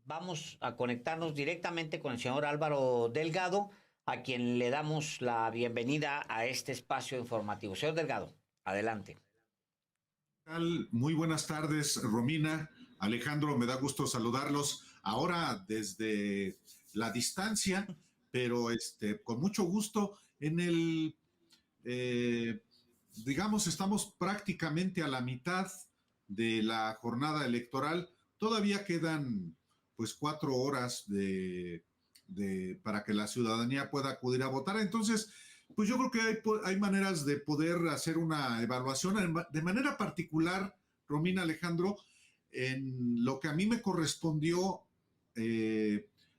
vamos a conectarnos directamente con el señor Álvaro Delgado, a quien le damos la bienvenida a este espacio informativo. Señor Delgado, adelante. Muy buenas tardes, Romina. Alejandro, me da gusto saludarlos ahora desde la distancia, pero con mucho gusto en digamos, estamos prácticamente a la mitad de la jornada electoral. Todavía quedan pues 4 horas para que la ciudadanía pueda acudir a votar. Entonces, pues yo creo que hay maneras de poder hacer una evaluación de manera particular, Romina, Alejandro, en lo que a mí me correspondió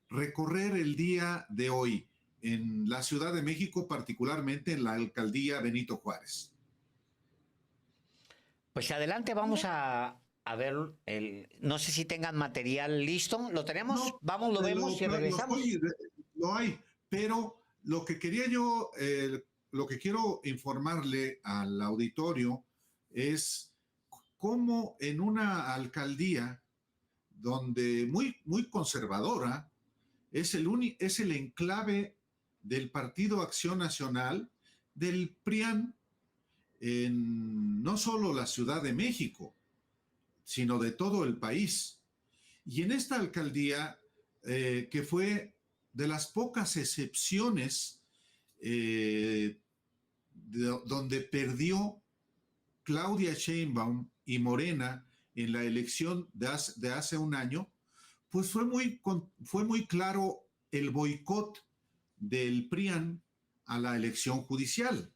recorrer el día de hoy en la Ciudad de México, particularmente en la alcaldía Benito Juárez. Pues adelante, vamos a ver no sé si tengan material listo. ¿Lo tenemos? No, vamos, lo vemos y regresamos. Lo hay, pero lo que lo que quiero informarle al auditorio es cómo en una alcaldía donde muy conservadora, es el enclave del Partido Acción Nacional, del PRIAN, en no solo la Ciudad de México, sino de todo el país. Y en esta alcaldía, que fue de las pocas excepciones donde perdió Claudia Sheinbaum y Morena en la elección de hace un año, pues fue muy claro el boicot del PRIAN a la elección judicial.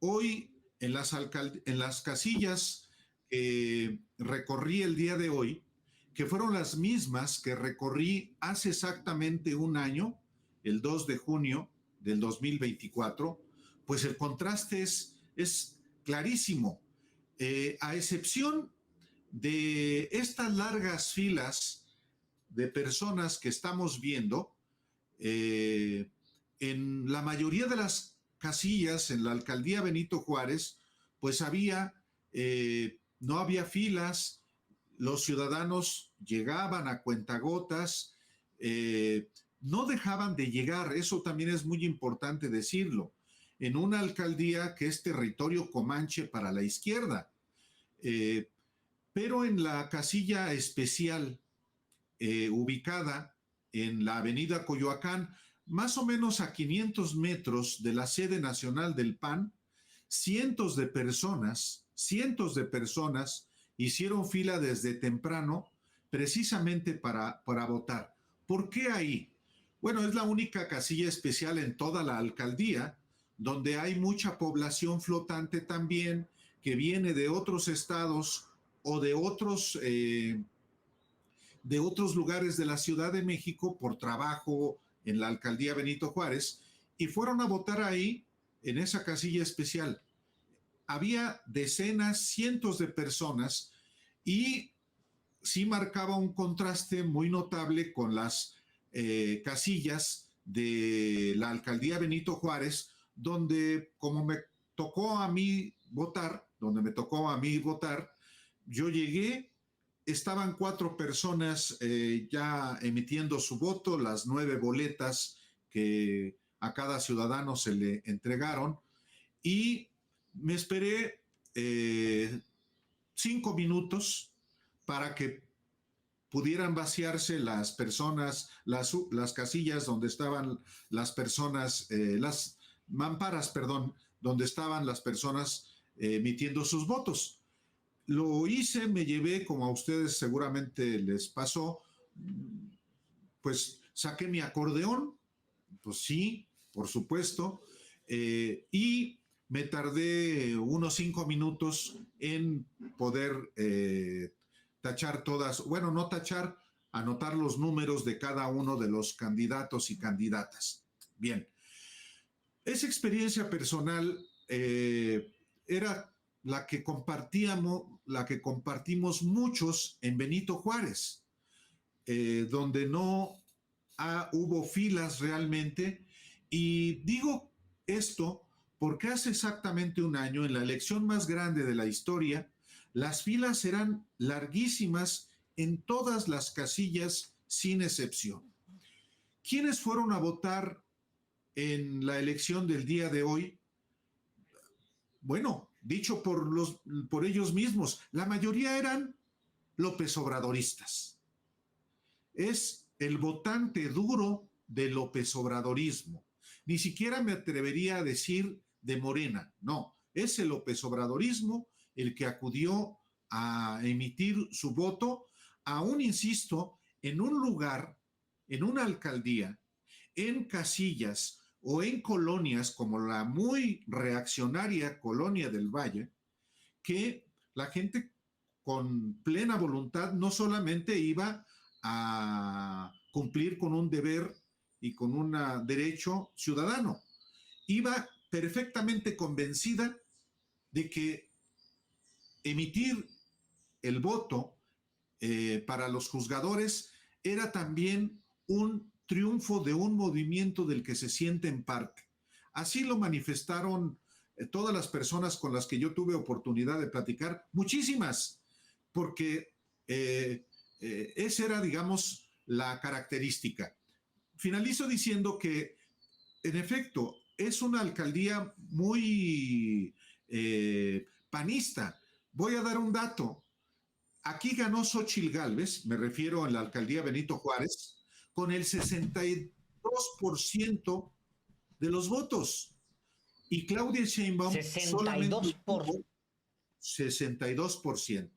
Hoy, en las casillas que recorrí el día de hoy, que fueron las mismas que recorrí hace exactamente un año, el 2 de junio del 2024, pues el contraste es clarísimo. A excepción de estas largas filas de personas que estamos viendo, en la mayoría de las casillas en la alcaldía Benito Juárez, pues no había filas, los ciudadanos llegaban a cuentagotas, no dejaban de llegar, eso también es muy importante decirlo, en una alcaldía que es territorio comanche para la izquierda. Pero en la casilla especial ubicada en la avenida Coyoacán, más o menos a 500 metros de la sede nacional del PAN, cientos de personas hicieron fila desde temprano precisamente para votar. ¿Por qué ahí? Bueno, es la única casilla especial en toda la alcaldía donde hay mucha población flotante también que viene de otros estados o de otros lugares de la Ciudad de México por trabajo en la alcaldía Benito Juárez y fueron a votar ahí en esa casilla especial. Había decenas, cientos de personas y sí marcaba un contraste muy notable con las casillas de la alcaldía Benito Juárez, donde como me tocó a mí votar, yo llegué, estaban 4 personas ya emitiendo su voto, las 9 boletas que a cada ciudadano se le entregaron, y me esperé 5 minutos para que pudieran vaciarse las casillas donde estaban las personas, las mamparas, perdón, donde estaban las personas emitiendo sus votos. Lo hice, me llevé, como a ustedes seguramente les pasó, pues saqué mi acordeón, pues sí, por supuesto, y me tardé unos 5 minutos en poder tachar todas, bueno, no tachar, anotar los números de cada uno de los candidatos y candidatas. Bien, esa experiencia personal era la que compartimos muchos en Benito Juárez, donde no hubo filas realmente. Y digo esto porque hace exactamente un año, en la elección más grande de la historia, las filas eran larguísimas en todas las casillas sin excepción. ¿Quiénes fueron a votar en la elección del día de hoy? Bueno, dicho por ellos mismos, la mayoría eran López Obradoristas. Es el votante duro de López Obradorismo. Ni siquiera me atrevería a decir de Morena, no, es el López Obradorismo el que acudió a emitir su voto, aún insisto, en un lugar, en una alcaldía, en casillas o en colonias como la muy reaccionaria Colonia del Valle, que la gente con plena voluntad no solamente iba a cumplir con un deber y con un derecho ciudadano, iba perfectamente convencida de que emitir el voto para los juzgadores era también un triunfo de un movimiento del que se sienten parte. Así lo manifestaron todas las personas con las que yo tuve oportunidad de platicar, muchísimas, porque esa era, digamos, la característica. Finalizo diciendo que, en efecto, es una alcaldía muy panista. Voy a dar un dato. Aquí ganó Xóchitl Gálvez, me refiero a la alcaldía Benito Juárez, con el 62% de los votos. Y Claudia Sheinbaum 62%. solamente obtuvo 62%.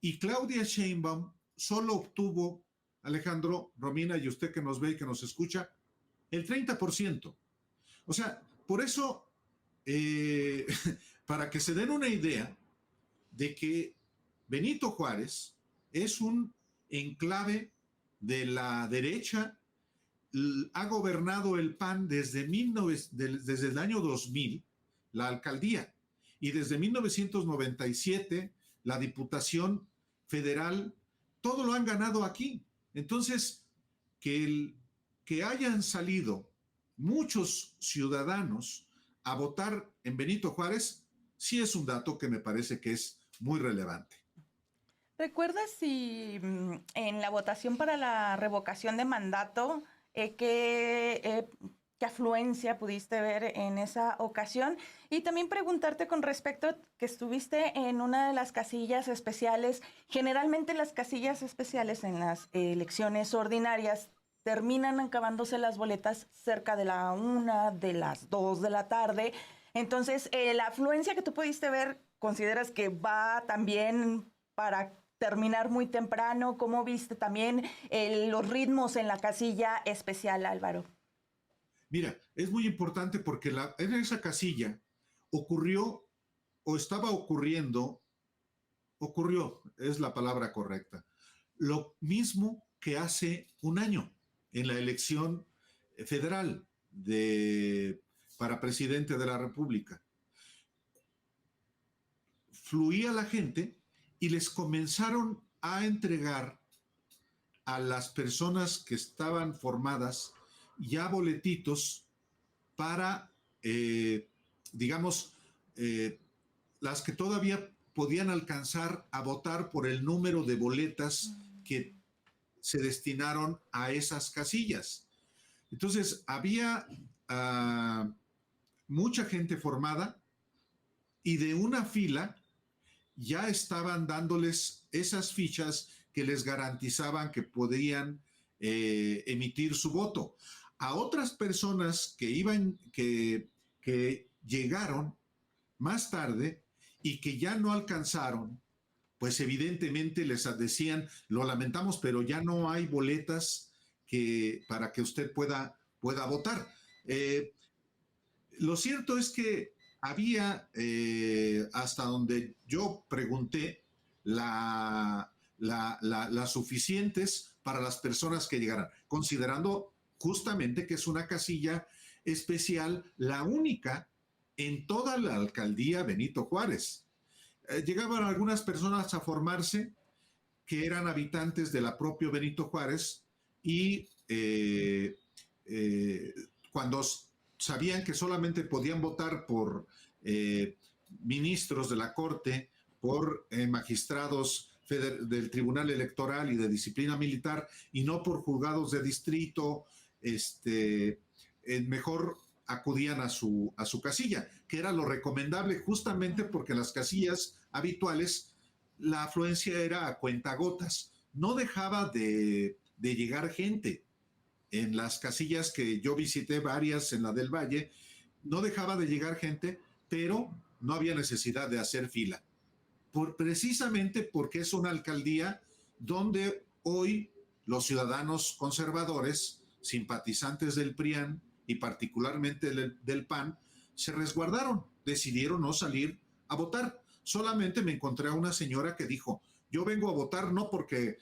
Y Claudia Sheinbaum solo obtuvo, Alejandro, Romina, y usted que nos ve y que nos escucha, el 30%. O sea, por eso, para que se den una idea de que Benito Juárez es un enclave de la derecha, ha gobernado el PAN desde el año 2000, la alcaldía, y desde 1997, la Diputación Federal, todo lo han ganado aquí. Entonces, que hayan salido muchos ciudadanos a votar en Benito Juárez, sí es un dato que me parece que es muy relevante. ¿Recuerdas si en la votación para la revocación de mandato, qué afluencia pudiste ver en esa ocasión? Y también preguntarte con respecto que estuviste en una de las casillas especiales. Generalmente las casillas especiales en las elecciones ordinarias terminan acabándose las boletas cerca de la 1, de las 2 de la tarde. Entonces, la afluencia que tú pudiste ver, ¿consideras que va también para terminar muy temprano? ¿Cómo viste también los ritmos en la casilla especial, Álvaro? Mira, es muy importante porque en esa casilla ocurrió o estaba ocurriendo, es la palabra correcta, lo mismo que hace un año en la elección federal para presidente de la República. Fluía la gente y les comenzaron a entregar a las personas que estaban formadas ya boletitos para, digamos, las que todavía podían alcanzar a votar por el número de boletas que se destinaron a esas casillas. Entonces, había mucha gente formada y de una fila ya estaban dándoles esas fichas que les garantizaban que podían emitir su voto. A otras personas que llegaron más tarde y que ya no alcanzaron, pues evidentemente les decían, lo lamentamos, pero ya no hay boletas para que usted pueda votar. Lo cierto es que había, hasta donde yo pregunté, las suficientes para las personas que llegaran, considerando justamente que es una casilla especial, la única en toda la alcaldía Benito Juárez. Llegaban algunas personas a formarse que eran habitantes de la propia Benito Juárez y cuando sabían que solamente podían votar por ministros de la Corte, por magistrados del Tribunal Electoral y de Disciplina Militar, y no por juzgados de distrito, mejor acudían a su casilla, que era lo recomendable justamente porque en las casillas habituales la afluencia era a cuentagotas. No dejaba de llegar gente. En las casillas que yo visité, varias en la del Valle, no dejaba de llegar gente, pero no había necesidad de hacer fila. Precisamente porque es una alcaldía donde hoy los ciudadanos conservadores, simpatizantes del PRIAN y particularmente del PAN, se resguardaron, decidieron no salir a votar. Solamente me encontré a una señora que dijo, yo vengo a votar no porque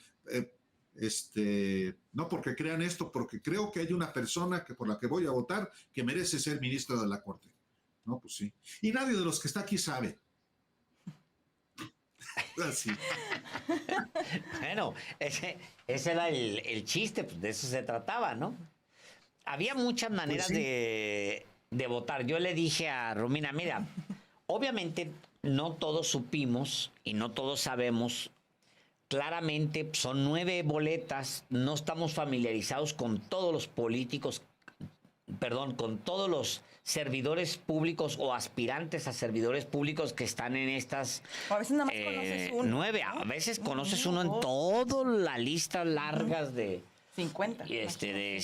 crean esto, porque creo que hay una persona por la que voy a votar que merece ser ministro de la Corte. No, pues sí. Y nadie de los que está aquí sabe. Así. Bueno, ese era el chiste, pues de eso se trataba, ¿no? Había muchas maneras Pues sí. de votar. Yo le dije a Romina, mira, obviamente no todos supimos y no todos sabemos. Claramente son 9 boletas, no estamos familiarizados con todos los políticos, con todos los servidores públicos o aspirantes a servidores públicos que están en estas A veces nada más conoces uno. 9. ¿no? A veces conoces uno en toda la lista largas de 50.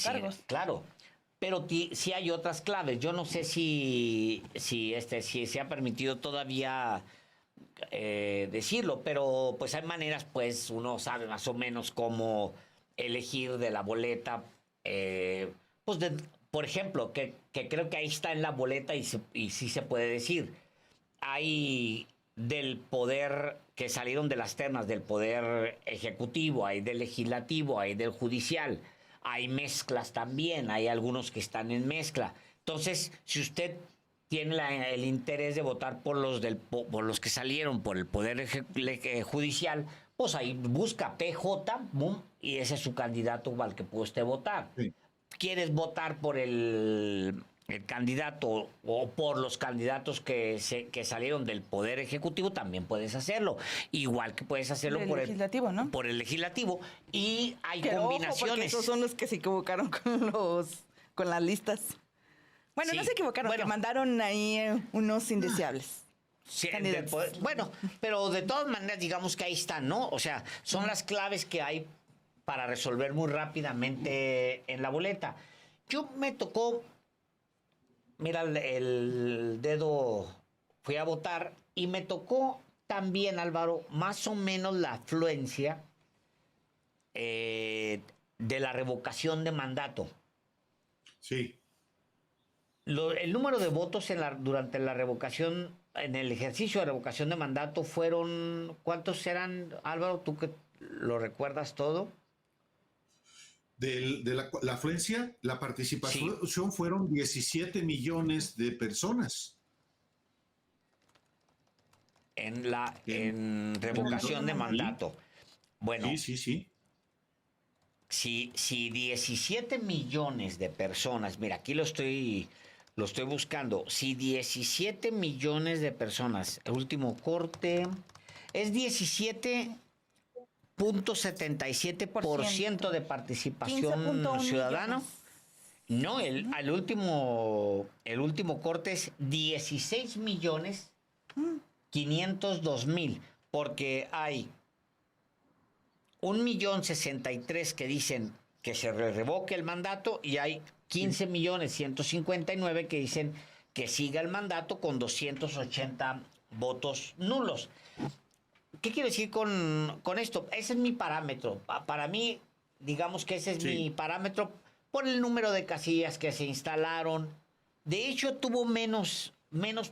Cargos. claro. Pero sí hay otras claves. Yo no sé si se ha permitido todavía decirlo, pero pues hay maneras, pues uno sabe más o menos cómo elegir de la boleta, por ejemplo, que creo que ahí está en la boleta y sí se puede decir. Hay del poder que salieron de las ternas del poder ejecutivo, hay del legislativo, hay del judicial, hay mezclas también, hay algunos que están en mezcla. Entonces, si usted tiene el interés de votar por los que salieron por el poder judicial, pues ahí busca PJ, boom, y ese es su candidato al que puede usted votar. Sí. ¿Quieres votar por el candidato o por los candidatos que salieron del Poder Ejecutivo? También puedes hacerlo. Igual que puedes hacerlo Por el legislativo, ¿no? por el legislativo. Y hay Pero combinaciones. ojo, porque esos son los que se equivocaron con las listas. Bueno, Sí, no se equivocaron, bueno. que mandaron ahí unos indeseables. Sí, Candidatos. bueno, pero de todas maneras, digamos que ahí están, ¿no? O sea, son las claves que hay para resolver muy rápidamente en la boleta. Yo me tocó, mira, el dedo, fui a votar y me tocó también, Álvaro, más o menos la afluencia de la revocación de mandato. Sí. El número de votos durante la revocación, en el ejercicio de revocación de mandato fueron, ¿cuántos eran, Álvaro? ¿Tú que lo recuerdas todo? De la afluencia, la participación fueron 17 millones de personas. En revocación de mandato. Bueno, Sí. si 17 millones de personas, mira, aquí lo estoy buscando, si 17 millones de personas, el último corte, es 17.77% de participación 15.1 ciudadana. millones. No, el último corte es 16.502.000, porque hay 1.063.000 que dicen que se revoque el mandato y hay 15.159.000 que dicen que siga el mandato con 280 votos nulos. ¿Qué quiero decir con esto? Ese es mi parámetro. Para mí, digamos que ese es mi parámetro por el número de casillas que se instalaron. De hecho, tuvo menos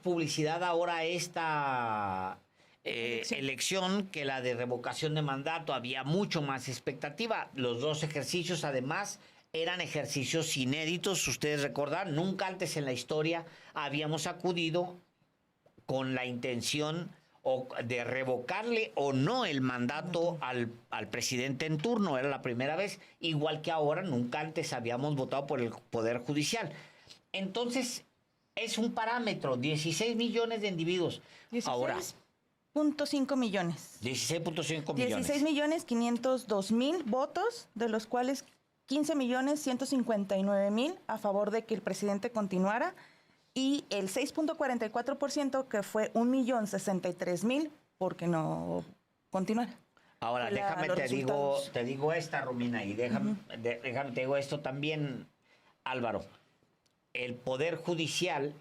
publicidad ahora esta elección que la de revocación de mandato. Había mucho más expectativa. Los dos ejercicios, además, eran ejercicios inéditos. Ustedes recordarán, nunca antes en la historia habíamos acudido con la intención de revocarle o no el mandato al presidente en turno. Era la primera vez, igual que ahora, nunca antes habíamos votado por el Poder Judicial. Entonces, es un parámetro, 16 millones de individuos. 16. Ahora, 16.5 millones. 16.5 millones. 16.502.000 votos, de los cuales 15.159.000 a favor de que el presidente continuara y el 6.44% que fue 1.063.000 porque no continuara. Ahora, déjame te digo esta, Romina, y déjame te digo esto también, Álvaro. El Poder Judicial,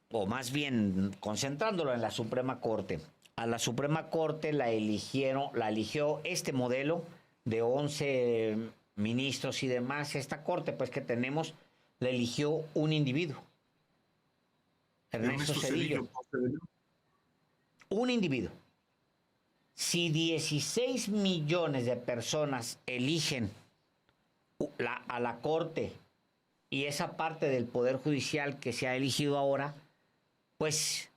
o más bien concentrándolo en la Suprema Corte, a la Suprema Corte la eligió este modelo de 11 ministros y demás. Esta Corte, pues, que tenemos, la eligió un individuo. Ernesto Zedillo. Un individuo. Si 16 millones de personas eligen a la Corte y esa parte del Poder Judicial que se ha elegido ahora, pues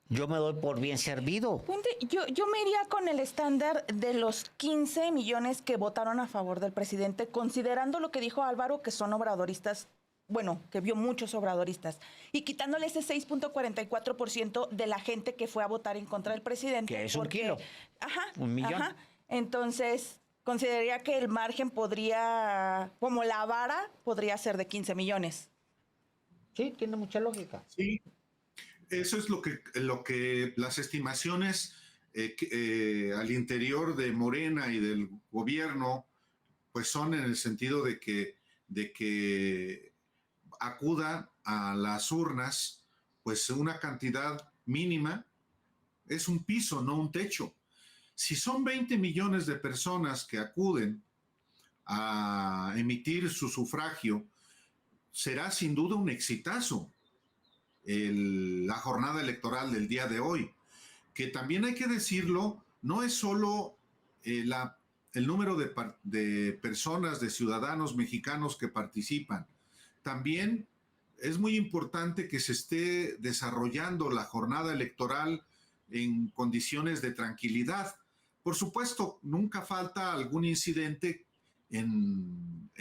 yo me doy por bien servido. Yo me iría con el estándar de los 15 millones que votaron a favor del presidente, considerando lo que dijo Álvaro, que son obradoristas, bueno, que vio muchos obradoristas, y quitándole ese 6.44% de la gente que fue a votar en contra del presidente. Que es un kilo. Ajá. 1 millón. Ajá. Entonces, consideraría que el margen podría, como la vara, podría ser de 15 millones. Sí, tiene mucha lógica. Sí, eso es lo que las estimaciones al interior de Morena y del gobierno, pues son en el sentido de que acuda a las urnas, pues una cantidad mínima, es un piso, no un techo. Si son 20 millones de personas que acuden a emitir su sufragio, será sin duda un exitazo la jornada electoral del día de hoy, que también hay que decirlo, no es solo el número de personas, de ciudadanos mexicanos que participan, también es muy importante que se esté desarrollando la jornada electoral en condiciones de tranquilidad. Por supuesto, nunca falta algún incidente en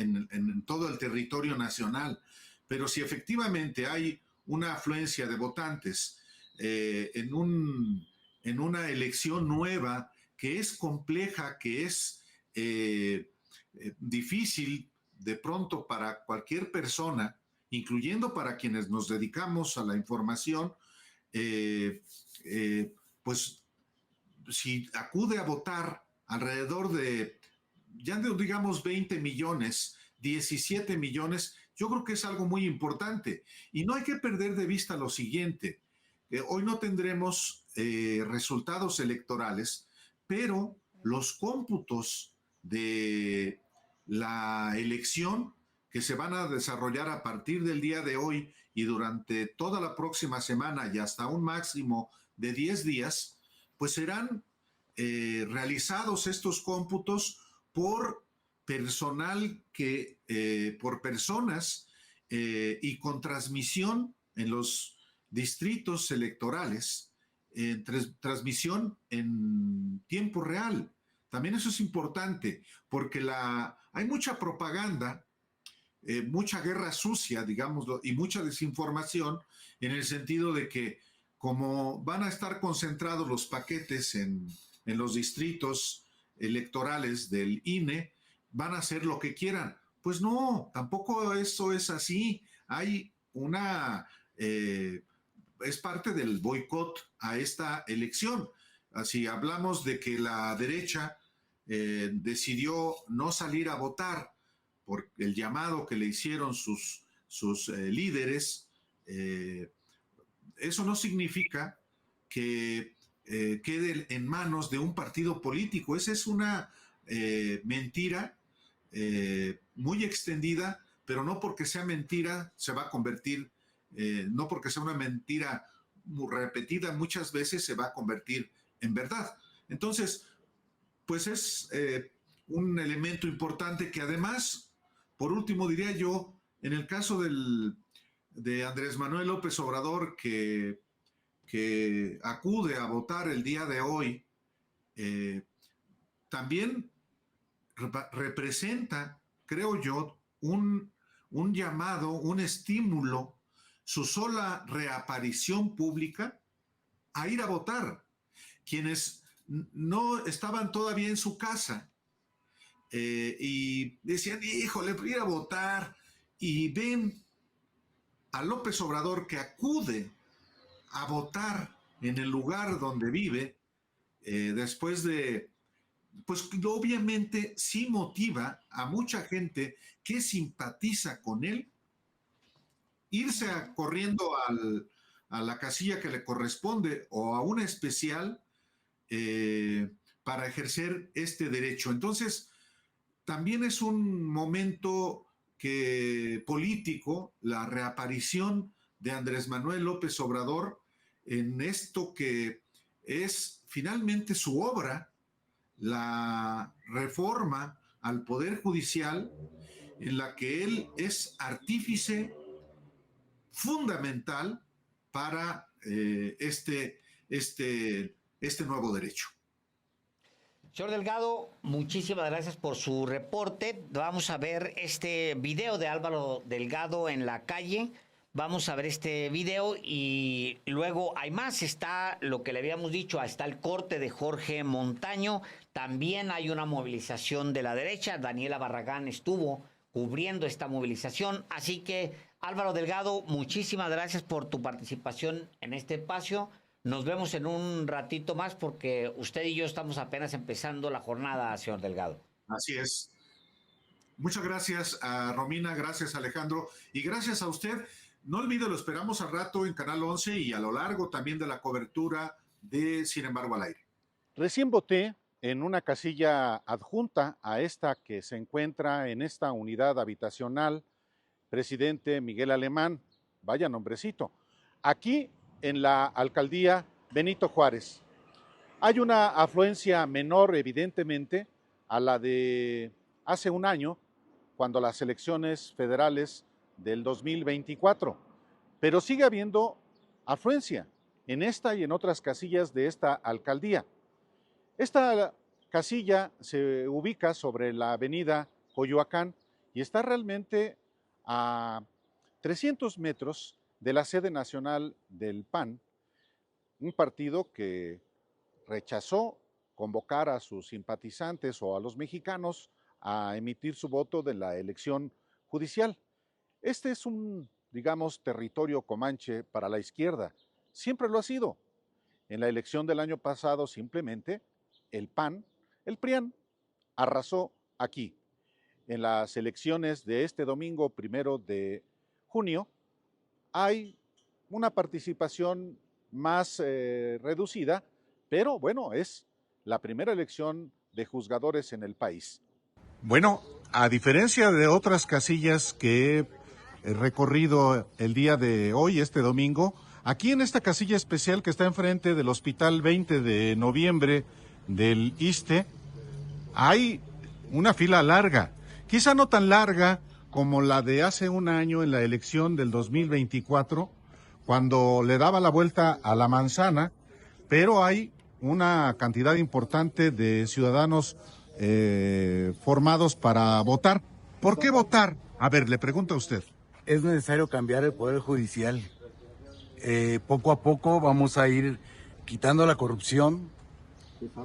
todo el territorio nacional, pero si efectivamente hay una afluencia de votantes en una elección nueva que es compleja, que es difícil de pronto para cualquier persona, incluyendo para quienes nos dedicamos a la información, pues si acude a votar alrededor de, ya digamos 20 millones, 17 millones, yo creo que es algo muy importante. Y no hay que perder de vista lo siguiente. Hoy no tendremos resultados electorales, pero los cómputos de la elección que se van a desarrollar a partir del día de hoy y durante toda la próxima semana y hasta un máximo de 10 días, pues serán realizados estos cómputos por personal por personas y con transmisión en los distritos electorales, transmisión en tiempo real. También eso es importante, porque hay mucha propaganda, mucha guerra sucia, digámoslo, y mucha desinformación, en el sentido de que como van a estar concentrados los paquetes en los distritos electorales del INE, van a hacer lo que quieran. Pues no, tampoco eso es así. Hay es parte del boicot a esta elección. Así hablamos de que la derecha decidió no salir a votar por el llamado que le hicieron sus líderes. Eso no significa que quede en manos de un partido político. Esa es una mentira muy extendida, pero no porque sea mentira se va a convertir, no porque sea una mentira repetida muchas veces se va a convertir en verdad. Entonces, pues es un elemento importante que además, por último diría yo, en el caso de Andrés Manuel López Obrador, que acude a votar el día de hoy, también representa, creo yo, un llamado, un estímulo, su sola reaparición pública a ir a votar. quienes no estaban todavía en su casa y decían, híjole, voy a ir a votar, y ven a López Obrador que acude a votar en el lugar donde vive, después de, pues obviamente sí motiva a mucha gente que simpatiza con él irse corriendo a la casilla que le corresponde o a una especial para ejercer este derecho. Entonces, también es un momento político, la reaparición de Andrés Manuel López Obrador en esto que es finalmente su obra, la reforma al Poder Judicial, en la que él es artífice fundamental para este nuevo derecho. Señor Delgado, muchísimas gracias por su reporte. Vamos a ver este video de Álvaro Delgado en la calle. Vamos a ver este video y luego hay más. Está lo que le habíamos dicho, está el corte de Jorge Montaño. También hay una movilización de la derecha. Daniela Barragán estuvo cubriendo esta movilización. Así que, Álvaro Delgado, muchísimas gracias por tu participación en este espacio. Nos vemos en un ratito más porque usted y yo estamos apenas empezando la jornada, señor Delgado. Así es. Muchas gracias a Romina, gracias Alejandro y gracias a usted. No olvide, lo esperamos al rato en Canal 11 y a lo largo también de la cobertura de Sin embargo al aire. Recién voté en una casilla adjunta a esta que se encuentra en esta unidad habitacional, presidente Miguel Alemán, vaya nombrecito. Aquí en la alcaldía Benito Juárez. Hay una afluencia menor, evidentemente, a la de hace un año, cuando las elecciones federales del 2024, pero sigue habiendo afluencia en esta y en otras casillas de esta alcaldía. Esta casilla se ubica sobre la avenida Coyoacán y está realmente a 300 metros de la sede nacional del PAN, un partido que rechazó convocar a sus simpatizantes o a los mexicanos a emitir su voto de la elección judicial. Este es un, digamos, territorio comanche para la izquierda. Siempre lo ha sido. En la elección del año pasado, simplemente, el PAN, el PRIAN, arrasó aquí. En las elecciones de este domingo 1 de junio, hay una participación más reducida, pero bueno, es la primera elección de juzgadores en el país. Bueno, a diferencia de otras casillas que he recorrido el día de hoy, este domingo, aquí en esta casilla especial que está enfrente del Hospital 20 de Noviembre del ISSSTE, hay una fila larga, quizá no tan larga como la de hace un año en la elección del 2024, cuando le daba la vuelta a la manzana, pero hay una cantidad importante de ciudadanos formados para votar. ¿Por qué votar? A ver, le pregunto a usted. Es necesario cambiar el Poder Judicial. Poco a poco vamos a ir quitando la corrupción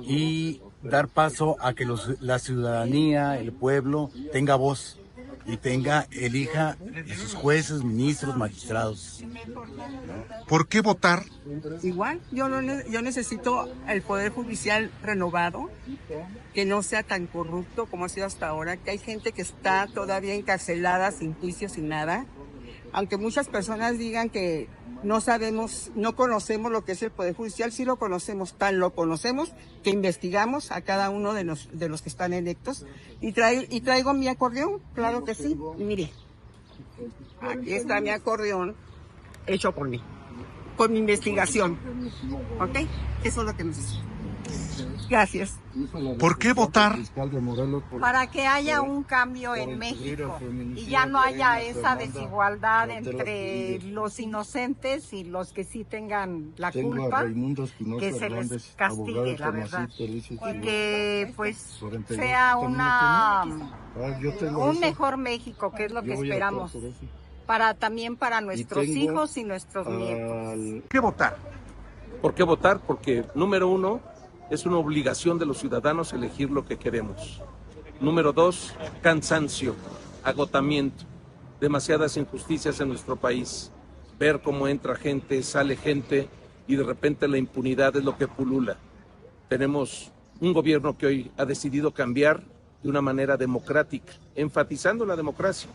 y dar paso a que la ciudadanía, el pueblo, tenga voz y elija a sus jueces, ministros, magistrados. ¿Por qué votar? Igual, yo necesito el Poder Judicial renovado, que no sea tan corrupto como ha sido hasta ahora, que hay gente que está todavía encarcelada, sin juicio, sin nada. Aunque muchas personas digan que no sabemos, no conocemos lo que es el Poder Judicial, sí lo conocemos, lo conocemos, que investigamos a cada uno de los que están electos. Y traigo mi acordeón, claro que sí. Mire, aquí está mi acordeón hecho por mí, con mi investigación. ¿Ok? Eso es lo que necesito. Gracias. ¿Por qué votar? Para que haya un cambio en México y ya no haya esa desigualdad entre los inocentes y los que sí tengan la culpa, que se les castigue, la verdad, y que pues sea un mejor México, que es lo que esperamos, también para nuestros hijos y nuestros nietos. ¿Qué votar? ¿Por qué votar? Porque, número uno, Es una obligación de los ciudadanos elegir lo que queremos. Número 2, cansancio, agotamiento, demasiadas injusticias en nuestro país. Ver cómo entra gente, sale gente y de repente la impunidad es lo que pulula. Tenemos un gobierno que hoy ha decidido cambiar de una manera democrática, enfatizando la democracia.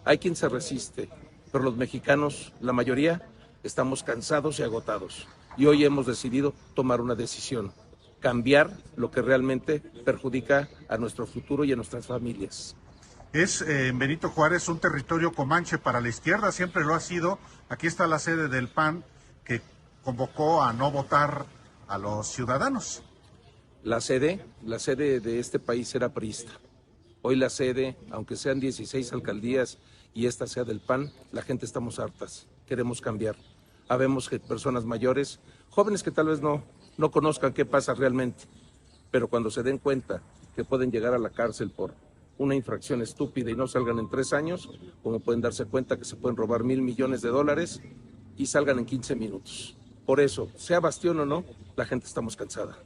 Hay quien se resiste, pero los mexicanos, la mayoría, estamos cansados y agotados. Y hoy hemos decidido tomar una decisión, cambiar lo que realmente perjudica a nuestro futuro y a nuestras familias. Es Benito Juárez un territorio comanche para la izquierda, siempre lo ha sido. Aquí está la sede del PAN que convocó a no votar a los ciudadanos. La sede de este país era priista. Hoy la sede, aunque sean 16 alcaldías y esta sea del PAN, la gente estamos hartas, queremos cambiar. Habemos que personas mayores, jóvenes que tal vez no conozcan qué pasa realmente, pero cuando se den cuenta que pueden llegar a la cárcel por una infracción estúpida y no salgan en 3 años, como pueden darse cuenta que se pueden robar $1,000 millones y salgan en 15 minutos. Por eso, sea bastión o no, la gente estamos cansada.